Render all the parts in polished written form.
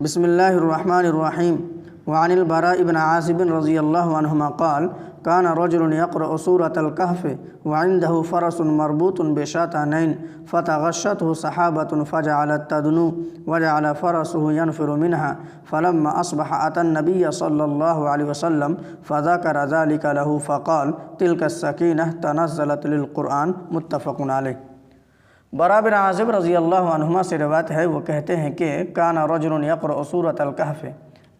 بسم الله الرحمن الرحيم. وعن البراء بن عازب رضي الله عنهما قال: كان رجل يقرأ سورة الكهف وعنده فرس مربوط بشاتين فتغشته سحابة فجعلت تدنو وجعل فرسه ينفر منها، فلما أصبح أتى النبي صلى الله عليه وسلم فذكر ذلك له فقال: تلك السكينة تنزلت للقرآن. متفق علیہ. براء بن عازب رضی اللہ عنہما سے روایت ہے، وہ کہتے ہیں کہ کان رجل یقرأ سورۃ الکہف،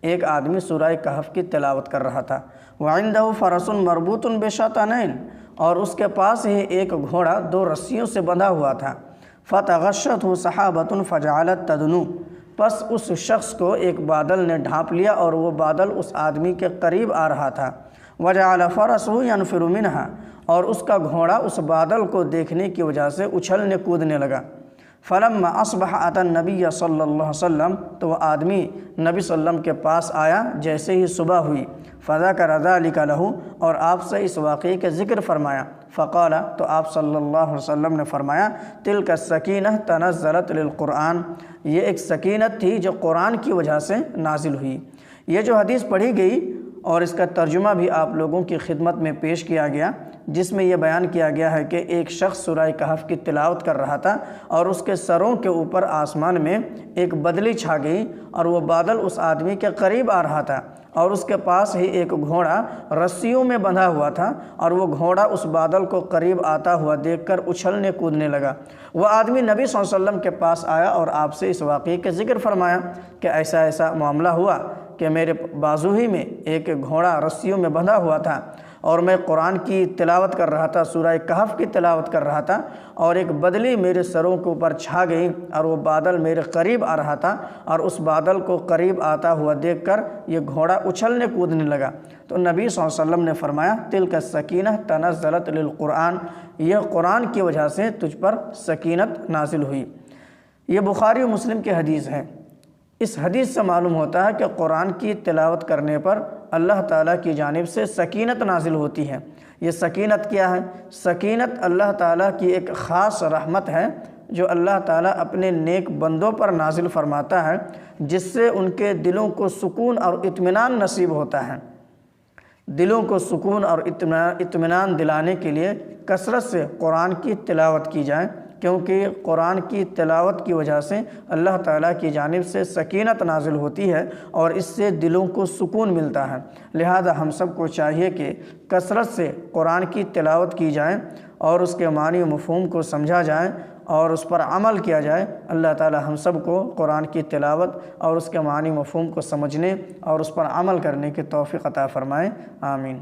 ایک آدمی سورہ کہف کی تلاوت کر رہا تھا. وعندہ فرس مربوط بشاتین، اور اس کے پاس ہی ایک گھوڑا دو رسیوں سے بندھا ہوا تھا. فتغشتہ سحابۃ فجعلت تدنو، پس اس شخص کو ایک بادل نے ڈھانپ لیا اور وہ بادل اس آدمی کے قریب آ رہا تھا. وجعل فرسہ ینفر منہا، اور اس کا گھوڑا اس بادل کو دیکھنے کی وجہ سے اچھلنے کودنے لگا. فلما اصبح اتى النبی صلی اللہ علیہ وسلم، تو وہ آدمی نبی صلی اللہ علیہ وسلم کے پاس آیا جیسے ہی صبح ہوئی. فذکر ذلک لہ، اور آپ سے اس واقعے کے ذکر فرمایا. فقال، تو آپ صلی اللہ علیہ وسلم نے فرمایا: تلک السکینہ تنزلت للقرآن، یہ ایک سکینت تھی جو قرآن کی وجہ سے نازل ہوئی. یہ جو حدیث پڑھی گئی اور اس کا ترجمہ بھی آپ لوگوں کی خدمت میں پیش کیا گیا، جس میں یہ بیان کیا گیا ہے کہ ایک شخص سورہ کہف کی تلاوت کر رہا تھا اور اس کے سروں کے اوپر آسمان میں ایک بدلی چھا گئی اور وہ بادل اس آدمی کے قریب آ رہا تھا، اور اس کے پاس ہی ایک گھوڑا رسیوں میں بندھا ہوا تھا، اور وہ گھوڑا اس بادل کو قریب آتا ہوا دیکھ کر اچھلنے کودنے لگا. وہ آدمی نبی صلی اللہ علیہ وسلم کے پاس آیا اور آپ سے اس واقعے کے ذکر فرمایا کہ ایسا ایسا معاملہ ہوا کہ میرے بازو ہی میں ایک گھوڑا رسیوں میں بندھا ہوا تھا، اور میں قرآن کی تلاوت کر رہا تھا، سورہ کہف کی تلاوت کر رہا تھا، اور ایک بدلی میرے سروں کے اوپر چھا گئی اور وہ بادل میرے قریب آ رہا تھا، اور اس بادل کو قریب آتا ہوا دیکھ کر یہ گھوڑا اچھلنے کودنے لگا. تو نبی صلی اللہ علیہ وسلم نے فرمایا: تلک السکینہ تنزلت للقرآن، یہ قرآن کی وجہ سے تجھ پر سکینت نازل ہوئی. یہ بخاری و مسلم کی حدیث ہے. اس حدیث سے معلوم ہوتا ہے کہ قرآن کی تلاوت کرنے پر اللہ تعالیٰ کی جانب سے سکینت نازل ہوتی ہے. یہ سکینت کیا ہے؟ سکینت اللہ تعالیٰ کی ایک خاص رحمت ہے جو اللہ تعالیٰ اپنے نیک بندوں پر نازل فرماتا ہے، جس سے ان کے دلوں کو سکون اور اطمینان نصیب ہوتا ہے. دلوں کو سکون اور اطمینان دلانے کے لیے کثرت سے قرآن کی تلاوت کی جائے، کیونکہ قرآن کی تلاوت کی وجہ سے اللہ تعالیٰ کی جانب سے سکینت نازل ہوتی ہے اور اس سے دلوں کو سکون ملتا ہے. لہذا ہم سب کو چاہیے کہ کثرت سے قرآن کی تلاوت کی جائے اور اس کے معنی و مفہوم کو سمجھا جائے اور اس پر عمل کیا جائے. اللہ تعالیٰ ہم سب کو قرآن کی تلاوت اور اس کے معنی و مفہوم کو سمجھنے اور اس پر عمل کرنے کی توفیق عطا فرمائے. آمین.